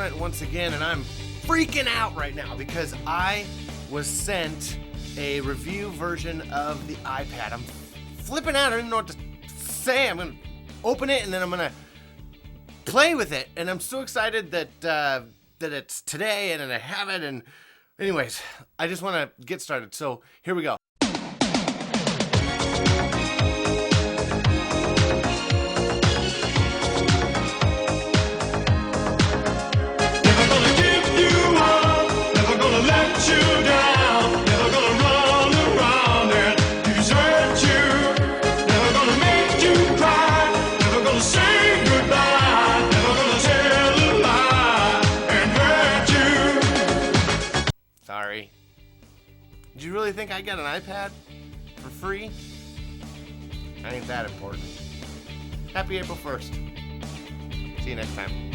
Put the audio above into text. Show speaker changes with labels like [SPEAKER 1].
[SPEAKER 1] Brent once again, and I'm freaking out right now because I was sent a review version of the iPad. I'm flipping out. I don't even know what to say. I'm going to open it and then I'm going to play with it. And I'm so excited that it's today and I have it. And anyways, I just want to get started. So here we go. Sorry. Did you really think I got an iPad for free? I ain't that important. Happy April 1st. See you next time.